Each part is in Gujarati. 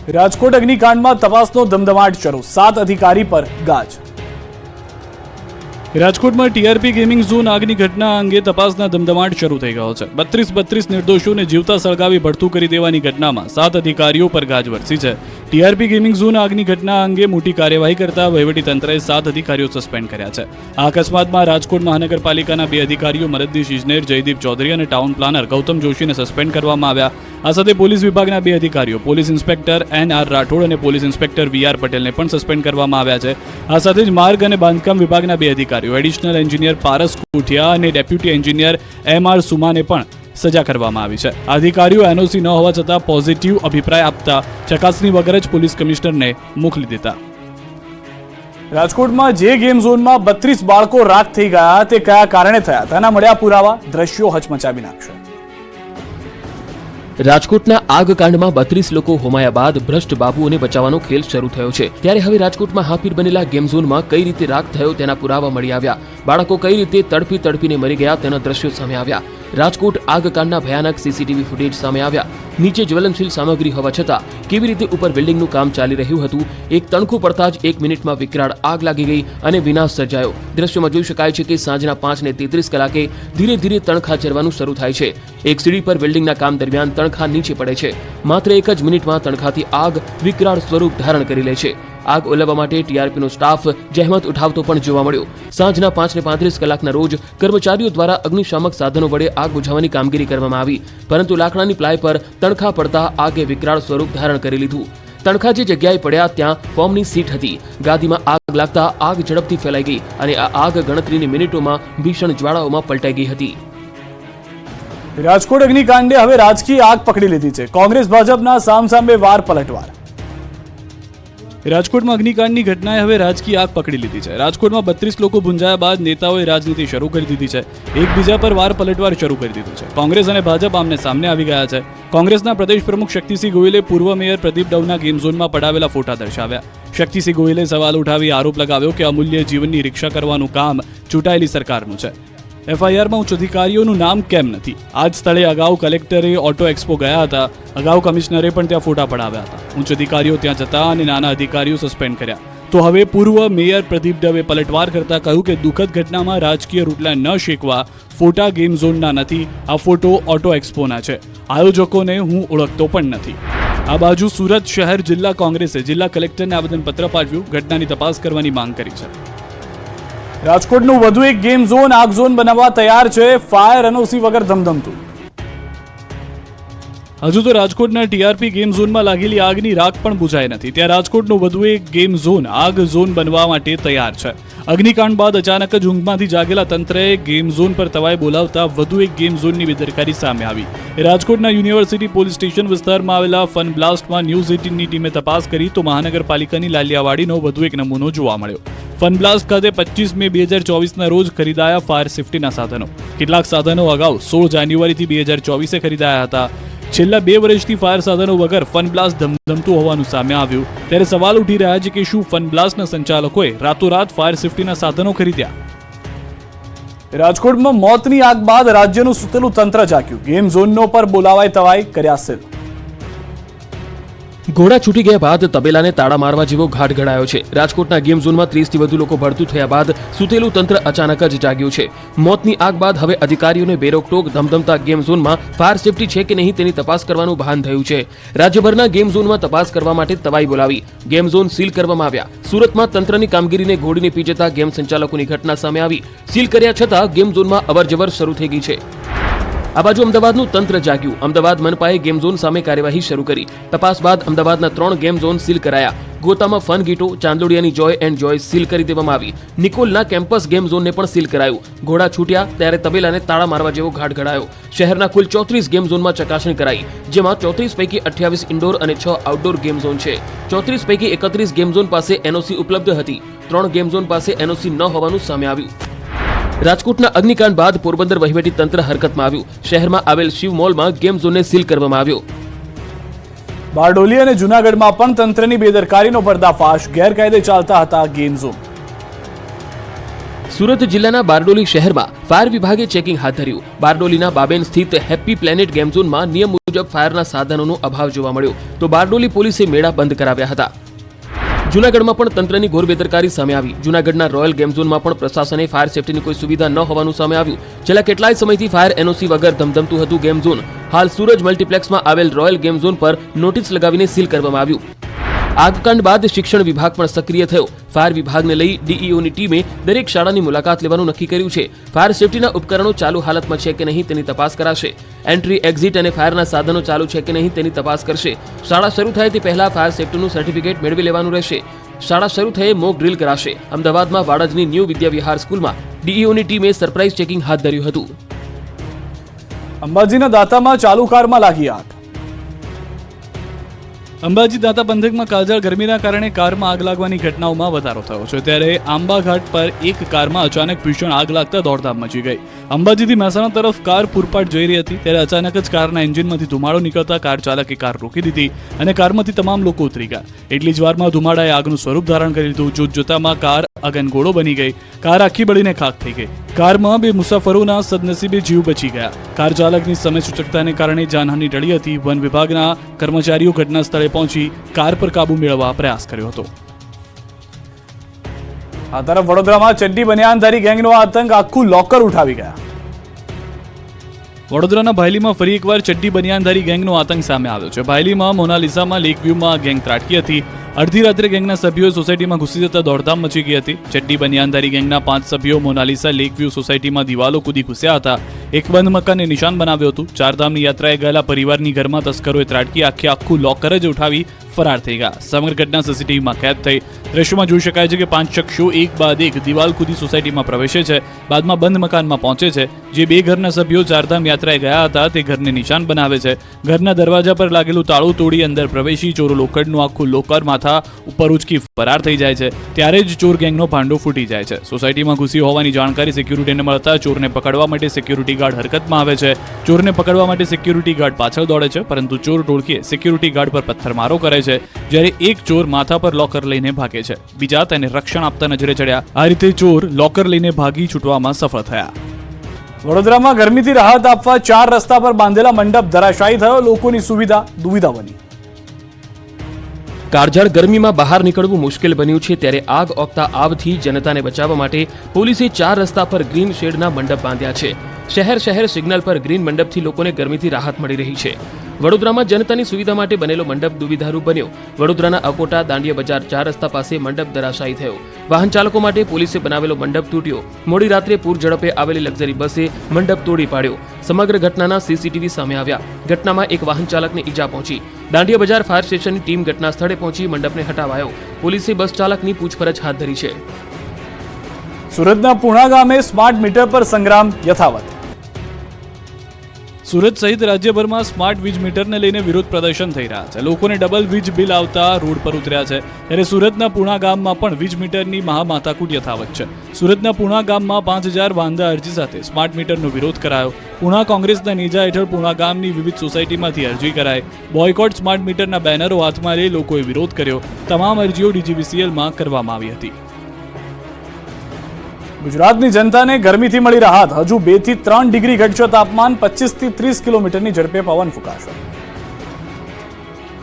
રાજકોટ અગ્નિકાંડમાં તપાસનો ધમધમાટ શરૂ, 7 અધિકારી પર ગાજ। રાજકોટમાં ટીઆરપી ગેમિંગ ઝોન આગની ઘટના અંગે તપાસના ધમધમાટ શરૂ થઈ ગયો છે। 32 નિર્દોષોને જીવતા સળગાવી ભડથું કરી દેવાની ઘટનામાં 7 અધિકારીઓ પર ગાજ વરસી છે। ટીઆરપી ગેમિંગ ઝોન આગની ઘટના અંગે મોટી કાર્યવાહી કરતા વહીવટીતંત્રએ 7 અધિકારીઓ સસ્પેન્ડ કર્યા છે। આ અકસ્માતમાં રાજકોટ મહાનગરપાલિકાના 2 અધિકારીઓ મદદનીશ ઇજનેર જયદીપ ચૌધરી અને ટાઉન પ્લાનર ગૌતમ જોશીને સસ્પેન્ડ કરવામાં આવ્યા। આ સાથે પોલીસ વિભાગના 2 અધિકારીઓ પોલીસ ઇન્સ્પેક્ટર NR રાઠોડ અને પોલીસ ઇન્સ્પેક્ટર VR પટેલને પણ સસ્પેન્ડ કરવામાં આવ્યા છે। આ સાથે જ માર્ગ અને બાંધકામ વિભાગના 2 અધિકારીઓ એડિશનલ એન્જિનિયર પારસ કુઠિયા અને ડેપ્યુટી એન્જિનિયર MR સુમાને પણ સજા કરવામાં આવી છે। અધિકારીઓ NOC ન હોવા છતાં પોઝિટિવ અભિપ્રાય આપતા ચકાસણી વગર જ પોલીસ કમિશનરને મોકલી દીધા। રાજકોટમાં જે ગેમ ઝોનમાં 32 બાળકો રાખ થઈ ગયા તે કયા કારણે થયા તેના મળ્યા પુરાવા, દ્રશ્યો હચમચાવી નાખશે। રાજકોટના આગકાંડમાં 32 લોકો હોમાયા બાદ ભ્રષ્ટ બાબુઓને બચાવવાનો ખેલ શરૂ થયો છે। ત્યારે હવે રાજકોટમાં હાફીર બનેલા ગેમ ઝોનમાં કઈ રીતે રાખ થયો તેના પુરાવા મળી આવ્યા। બાળકો કઈ રીતે તડપીને મરી ગયા તેના દ્રશ્યો સામે આવ્યા। રાજકોટ આગકાંડના ભયાનક સીસીટીવી ફૂટેજ સામે આવ્યા। નીચે જ્વલનશીલ સામગ્રી હોવા છતાં કેવી રીતે ઉપર બિલ્ડિંગનું કામ ચાલી રહ્યું હતું। એક તણખું પડતા જ 1 મિનિટમાં વિકરાળ આગ લાગી ગઈ અને વિનાશ સર્જાયો। દ્રશ્યમાં જોઈ શકાય છે કે સાંજના 5:33 કલાકે ધીરે ધીરે તણખા ચરવાનું શરૂ થાય છે। એક સીડી પર બિલ્ડિંગના કામ દરમિયાન તણખા નીચે પડે છે। માત્ર 1 જ મિનિટમાં તણખાથી આગ વિકરાળ સ્વરૂપ ધારણ કરી લે છે। આગ ઓલવવા માટે ટીઆરપીનો સ્ટાફ જહેમત ઉઠાવતો પણ જોવા મળ્યો। સાંજના 5:35 કલાકના રોજ કર્મચારીઓ દ્વારા અગ્નિશામક સાધનો વડે આગ બુઝાવવાની કામગીરી કરવામાં આવી, પરંતુ લાકડાની પ્લાય પર તણખા પડતા આગે વિકરાળ સ્વરૂપ ધારણ કરી લીધું। તણખા જે જગ્યાએ પડ્યા ત્યાં ફોર્મની સીટ હતી। ગાદીમાં આગ લાગતા આગ ઝડપથી ફેલાઈ ગઈ અને આ આગ ગણતરીની મિનિટોમાં ભીષણ જ્વાળાઓમાં પલટાઈ ગઈ હતી। રાજકોટ અગ્નિકાંડે હવે રાજકીય આગ પકડી લીધી છે। કોંગ્રેસ ભાજપના સામસામે વાર પલટવાર। રાજકોટમાં અગ્નિકાંડની ઘટનાએ હવે રાજકીય આગ પકડી લીધી છે। રાજકોટમાં 32 લોકો ભૂંજાયા બાદ નેતાઓએ રાજનીતિ શરૂ કરી દીધી છે। એકબીજા પર વાર પલટવાર શરૂ કરી દીધું છે। કોંગ્રેસ અને ભાજપ આમને સામને આવી ગયા છે। કોંગ્રેસના પ્રદેશ પ્રમુખ શક્તિસિંહ ગોહિલે પૂર્વ મેયર પ્રદીપ ડવના ગેમ ઝોનમાં પડાવેલા ફોટા દર્શાવ્યા। શક્તિસિંહ ગોહિલે સવાલ ઉઠાવી આરોપ લગાવ્યો કે અમૂલ્ય જીવનની રિક્ષા કરવાનું કામ ચૂંટાયેલી સરકારનું છે। FIRમાં ઉચ્ચ અધિકારીઓનું નામ કેમ નથી? આ જ સ્થળે અગાઉ કલેક્ટરે ઓટો એક્સપો ગયા હતા। અગાઉ કમિશનરે પણ ત્યાં ફોટા પડાવ્યા હતા। ઉચ્ચ અધિકારીઓ ત્યાં જતા અને નાના અધિકારીઓ સસ્પેન્ડ કર્યા। તો હવે પૂર્વ મેયર પ્રદીપ ડવે પલટવાર કરતા કહ્યું કે દુઃખદ ઘટનામાં રાજકીય રૂટલા ન શેકવા। ફોટા ગેમ ઝોનના નથી, આ ફોટો ઓટો એક્સપોના છે। આયોજકોને હું ઓળખતો પણ નથી। આ બાજુ સુરત શહેર જિલ્લા કોંગ્રેસે જિલ્લા કલેક્ટરને આવેદનપત્ર પાઠવ્યું, ઘટનાની તપાસ કરવાની માંગ કરી છે। રાજકોટનું વધુ એક ગેમ ઝોન આગ ઝોન બનાવવા તૈયાર છે। ફાયર NOC વગર ધમધમતું। હજુ તો રાજકોટના ટીઆરપી ગેમ ઝોનમાં લાગેલી આગની રાખ પણ બુઝાઈ નથી, ત્યાં રાજકોટનું વધુ એક ગેમ ઝોન આગ ઝોન બનવા માટે તૈયાર છે। અગ્નિકાંડ બાદ અચાનક જ ઊંઘમાંથી જાગેલા તંત્રએ ગેમ ઝોન પર તવાઈ બોલાવતા વધુ એક ગેમ ઝોનની બેદરકારી સામે આવી। રાજકોટના યુનિવર્સિટી પોલીસ સ્ટેશન વિસ્તારમાં આવેલા ફન બ્લાસ્ટમાં ન્યૂઝ 18ની ટીમે તપાસ કરી તો મહાનગરપાલિકાની લાલિયાવાડીનો વધુ એક નમૂનો જોવા મળ્યો। ફન બ્લાસ્ટ ખાતે 25 મે 2024ના રોજ ખરીદાયા ફાયર સેફટીના સાધનો। કેટલાક સાધનો અગાઉ 16 જાન્યુઆરીથી 2024 ખરીદાયા હતા। છેલ્લા 2 વર્ષથી ફાયર સાધનો વગર ફન બ્લાસ્ટ ધમધમતું હોવાનું સામે આવ્યું। ત્યારે સવાલ ઉઠી રહ્યા છે કે શું ફન બ્લાસ્ટના સંચાલકોએ રાતોરાત ફાયર સેફટીના સાધનો ખરીદ્યા? રાજકોટમાં મોતની આગ બાદ રાજ્યનું સૂતેલું તંત્ર જાગ્યું। ગેમ ઝોનનો પર બોલાવાય તવાઈ કર્યા સીલ। ઘોડા છૂટી ગયા બાદ તબેલાને તાળા મારવા જેવો ઘાટ ઘડાયો છે। રાજકોટના ગેમ ઝોનમાં 30થી વધુ લોકો ભડતું થયા બાદ સૂતેલું તંત્ર અચાનક જ જાગ્યું છે। મોતની આગ બાદ હવે અધિકારીઓને બેરોકટોક ધમધમતા ગેમ ઝોનમાં ફાયર સેફટી છે કે નહીં તેની તપાસ કરવાનું ભાન થયું છે। રાજ્યભરના ગેમ ઝોનમાં તપાસ કરવા માટે તવાઈ બોલાવી, ગેમ ઝોન સીલ કરવામાં આવ્યા। સુરતમાં તંત્રની કામગીરીને ઘોડીને પી જતા ગેમ સંચાલકોની ઘટના સામે આવી। સીલ કર્યા છતાં ગેમ ઝોનમાં અવરજવર શરૂ થઈ ગઈ છે। આ બાજુ અમદાવાદનું તંત્ર જાગ્યું। અમદાવાદ મનપાએ ગેમ ઝોન સામે કાર્યવાહી શરૂ કરી। તપાસ બાદ અમદાવાદના 3 ગેમ ઝોન સીલ કરાયા। ગોતામાં ફન ગીટો, ચાંદોડિયાની જોય એન્ડ જોય સીલ કરી દેવામાં આવી। નિકોલના કેમ્પસ ગેમ ઝોનને પણ સીલ કરાયું। ઘોડા છૂટ્યા ત્યારે તબેલાને તાળા મારવા જેવો ઘાટ ઘડાયો। શહેરના કુલ 34 ગેમ ઝોનમાં ચકાસણી કરાઈ, જેમાં 34 પૈકી 28 ઇન્ડોર અને 6 આઉટડોર ગેમ ઝોન છે। 34 પૈકી 31 ગેમ ઝોન પાસે NOC ઉપલબ્ધ હતી। 3 ગેમ ઝોન પાસે NOC ન હોવાનું સામે આવ્યું। રાજકોટના અગ્નિકાંડ બાદ પોરબંદર વહીવટી તંત્ર હરકતમાં આવ્યું। શહેરમાં આવેલ શિવ મોલમાં ગેમ ઝોનને સીલ કરવામાં આવ્યો। બારડોલી અને જૂનાગઢમાં પણ તંત્રની બેદરકારીનો પર્દાફાશ। ગેરકાયદે ચાલતા હતા ગેમ ઝોન। સુરત જિલ્લાના બારડોલી શહેરમાં ફાયર વિભાગે ચેકિંગ હાથ ધર્યું. બારડોલીના બાબેન સ્થિત હેપી પ્લેનેટ ગેમ ઝોનમાં નિયમ મુજબ ફાયરના સાધનોનો અભાવ જોવા મળ્યો તો બારડોલી પોલીસે મેળા બંધ કરાવ્યા હતા. જૂનાગઢમાં પણ તંત્રની ઘોર બેદરકારી સામે આવી. જૂનાગઢના રોયલ ગેમ ઝોનમાં પણ પ્રશાસને ફાયર સેફટીની કોઈ સુવિધા ન હોવાનું સામે આવ્યું. છેલ્લા કેટલાય સમયથી ફાયર એનઓસી વગર ધમધમતું હતું ગેમ ઝોન. હાલ સૂરજ મલ્ટીપ્લેક્સમાં આવેલ રોયલ ગેમ ઝોન પર નોટિસ લગાવીને સીલ કરવામાં આવ્યું. આગકાંડ બાદ શિક્ષણ વિભાગ પણ સક્રિય થયો. ફાયર વિભાગને લઈ ડીઈઓની ટીમે દરેક શાળાની મુલાકાત લેવાનું નક્કી કર્યું છે. ફાયર સેફટીના ઉપકરણો ચાલુ હાલતમાં છે કે નહીં તેની તપાસ કરાશે. એન્ટ્રી એક્ઝિટ અને ફાયરના સાધનો ચાલુ છે કે નહીં તેની તપાસ કરશે. શાળા શરૂ થાય તે પહેલા ફાયર સેફટીનું સર્ટિફિકેટ મેળવી લેવાનું રહેશે. શાળા શરૂ થયે મોક ડ્રીલ કરાશે. અમદાવાદમાં વાડજની ન્યૂ વિદ્યા વિહાર સ્કૂલમાં ડીઈઓની ટીમે સરપ્રાઇઝ ચેકિંગ હાથ ધર્યું હતું. અંબાજીના દાંતામાં ચાલુ કારમાં લાગી આગ. અંબાજી દાંતા પંથકમાં કાળઝાળ ગરમીના કારણે કારમાં આગ લાગવાની ઘટનાઓમાં વધારો થયો છે. ત્યારે આંબા ઘાટ પર એક કારમાં અચાનક ભીષણ આગ લાગતા દોડધામ મચી ગઈ. અંબાજીથી મહેસાણા તરફ કાર પૂરપાટ જઈ રહી હતી ત્યારે અચાનક જ કારના એન્જિનમાંથી ધુમાડો નીકળતા કાર ચાલકે કાર રોકી દીધી અને કારમાંથી તમામ લોકો ઉતરી ગયા. એટલી જ વારમાં ધુમાડાએ આગનું સ્વરૂપ ધારણ કરી લીધું. જોતજોતામાં કાર અગનગોળો બની ગઈ. કાર આખી બળીને ખાખ થઈ ગઈ. કારમાં બે મુસાફરોના સદનસીબે જીવ બચી ગયા. કાર ચાલકની સમય સૂચકતાને કારણે જાનહાનિ ટળી હતી. વન વિભાગના કર્મચારીઓ ઘટના સ્થળે પહોંચી કાર પર કાબુ મેળવવા પ્રયાસ કર્યો હતો. આ તરફ વડોદરામાં ચડ્ડી બનિયાનધારી ગેંગનો આતંક આખું લોકર ઉઠાવી ગયા. વડોદરાના ભાયલીમાં ફરી એકવાર ચડ્ડી બનિયાનધારી ગેંગનો આતંક સામે આવ્યો છે. ભાયલીમાં મોનાલિસામાં લેક વ્યૂમાં ગેંગ ત્રાટકી હતી. અડધી રાત્રે ગેંગના સભ્યોએ સોસાયટીમાં ઘૂસી જતા દોડધામ મચી ગઈ હતી. ચડ્ડી બનિયાનધારી ગેંગના 5 સભ્યો મોનાલિસા લેક વ્યૂ સોસાયટીમાં દિવાલો કૂદી ઘૂસ્યા હતા. એક બંધ મકાનને નિશાન બનાવ્યું હતું. ચારધામની યાત્રાએ ગયેલા પરિવારની ઘરમાં તસ્કરોએ ત્રાટકી આખું લોકર જ ઉઠાવી ફરાર થઈ ગયા. સમગ્ર ઘટના સીસીટીવીમાં કેદ થઈ. દ્રશ્યમાં જોઈ શકાય છે કે 5 શખ્સો એક બાદ એક દિવાલ કૂદી સોસાયટીમાં પ્રવેશે છે. બાદમાં બંધ મકાનમાં પહોંચે છે. જે બે ઘરના સભ્યો ચારધામ યાત્રાએ ગયા હતા તે ઘરને નિશાન બનાવે છે. ઘરના દરવાજા પર લાગેલું તાળું તોડી અંદર પ્રવેશી ચોરો લોકરનું આખું લોકર માથા ઉપર ઉચકી ફરાર થઈ જાય છે. ત્યારે જ ચોર ગેંગનો ભાંડો ફૂટી જાય છે. સોસાયટીમાં ઘૂસી હોવાની જાણકારી સિક્યુરિટીને મળતા ચોરને પકડવા માટે સિક્યુરિટી ગાર્ડ હરકતમાં આવે છે. ચોરને પકડવા માટે સિક્યુરિટી ગાર્ડ પાછળ દોડે છે પરંતુ ચોર ટોળકીએ સિક્યુરિટી ગાર્ડ પર પથ્થરમારો કરે છે. જ્યારે એક ચોર માથા પર લોકર લઈને ભાગે છે. બીજા તેને રક્ષણ આપતા નજરે ચડ્યા. આ રીતે ચોર લોકર લઈને ભાગી છૂટવામાં સફળ થયા. વડોદરામાં ગરમીથી રાહત આપવા 4 રસ્તા પર બાંધેલા મંડપ ધરાશાયી થયો. લોકોની સુવિધા દુવિધા બની. કાળઝાળ ગરમીમાં બહાર નીકળવું મુશ્કેલ બન્યું છે ત્યારે આગ ઓકતા આવથી જનતાને બચાવવા માટે પોલીસે 4 રસ્તા પર ગ્રીન શેડના મંડપ બાંધ્યા છે. શહેર સિગ્નલ પર ગ્રીન મંડપથી લોકોને ગરમીથી રાહત મળી રહી છે. વડોદરામાં જનતાની સુવિધા માટે બનેલો મંડપ દુવિધારૂપ બન્યો. વડોદરાના અકોટા દાંડિયા બજાર 4 રસ્તા પાસે મંડપ ધરાશાયી થયો. વાહન ચાલકો માટે પોલીસે બનાવેલો મંડપ તૂટ્યો. મોડી રાત્રે પૂર ઝડપે આવેલી લક્ઝરી બસે મંડપ તોડી પાડ્યો. સમગ્ર ઘટનાના સીસીટીવી સામે આવ્યા. ઘટનામાં એક વાહન ચાલકને ઈજા પહોંચી. દાંડિયા બજાર ફાયર સ્ટેશનની ટીમ ઘટના સ્થળે પહોંચી મંડપને હટાવાયો. પોલીસે બસ ચાલકની પૂછપરછ હાથ ધરી છે. સુરતના પુણા ગામે સ્માર્ટ મીટર પર સંગ્રામ યથાવત. સુરત સહિત રાજ્યભરમાં સ્માર્ટ વીજ મીટરને લઈને વિરોધ પ્રદર્શન થઈ રહ્યા છે. લોકોને ડબલ વીજ બિલ આવતા રોડ પર ઉતર્યા છે. ત્યારે સુરતના પુણા ગામમાં પણ વીજ મીટરની મહામાથાકૂટ યથાવત છે. સુરતના પુણા ગામમાં 5000 વાંધા અરજી સાથે સ્માર્ટ મીટરનો વિરોધ કરાયો. પુણા કોંગ્રેસના નેજા હેઠળ પુણા ગામની વિવિધ સોસાયટીમાંથી અરજી કરાઈ. બોયકોટ સ્માર્ટ મીટરના બેનરો હાથમાં લઈ લોકોએ વિરોધ કર્યો. તમામ અરજીઓ ડીજીવીસીએલમાં કરવામાં આવી હતી. ગુજરાતની જનતાને ગરમીથી મળી રાહત. હજુ 2 થી 3 ડિગ્રી ઘટશે તાપમાન. 25 થી 30 કિલોમીટરની ઝડપે પવન ફૂંકાશે.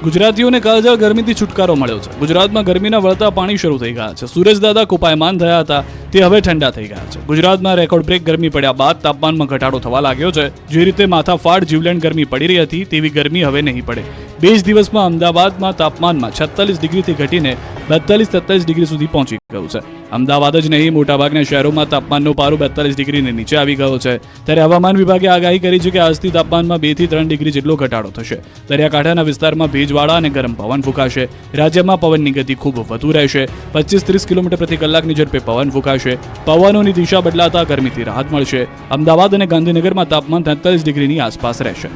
ગુજરાતીઓને કાળઝાળ ગરમીથી છુટકારો મળ્યો છે. ગુજરાતમાં ગરમીના વળતા પાણી શરૂ થઈ ગયા છે. સૂરજદાદા કોપાયમાન થયા હતા તે હવે ઠંડા થઈ ગયા છે. ગુજરાતમાં રેકોર્ડ બ્રેક ગરમી પડ્યા બાદ તાપમાનમાં ઘટાડો થવા લાગ્યો છે. જે રીતે માથાફાડ જીવલેણ ગરમી પડી રહી હતી તેવી ગરમી હવે નહીં પડે. 2 જ દિવસમાં અમદાવાદમાં તાપમાનમાં 46 ડિગ્રીથી ઘટીને 42-43 ડિગ્રી સુધી પહોંચી ગયું છે. અમદાવાદ જ નહીં મોટાભાગના શહેરોમાં તાપમાનનો પારો 42 ડિગ્રીને નીચે આવી ગયો છે. ત્યારે હવામાન વિભાગે આગાહી કરી છે કે આજથી તાપમાનમાં 2 થી 3 ડિગ્રી જેટલો ઘટાડો થશે. દરિયાકાંઠાના વિસ્તારમાં ભેજવાળા અને ગરમ પવન ફૂંકાશે. રાજ્યમાં પવનની ગતિ ખૂબ વધુ રહેશે. 25-30 કિલોમીટર પ્રતિ કલાકની ઝડપે પવન ફૂંકાશે. પવનોની દિશા બદલાતા ગરમીથી રાહત મળશે. અમદાવાદ અને ગાંધીનગરમાં તાપમાન 43 ડિગ્રીની આસપાસ રહેશે.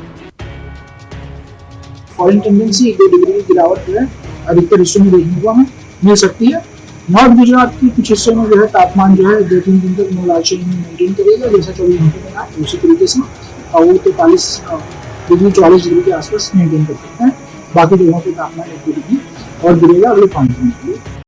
फॉरेन टेंडेंसी 1-2 डिग्री की गिरावट जो है अधिकतर हिस्सों में देखने को हमें मिल सकती है. नॉर्थ गुजरात के कुछ हिस्सों में जो है तापमान जो है 2-3 दिन तक मूलांचल में मेंटेन करेगा जैसा 24 घंटे में रहा. उसी तरीके से वो 43 डिग्री 44 डिग्री के आसपास मेंटेन कर सकते हैं. बाकी जगहों पर तापमान 1-2 डिग्री और गिरेगा अगले 5 दिन के लिए.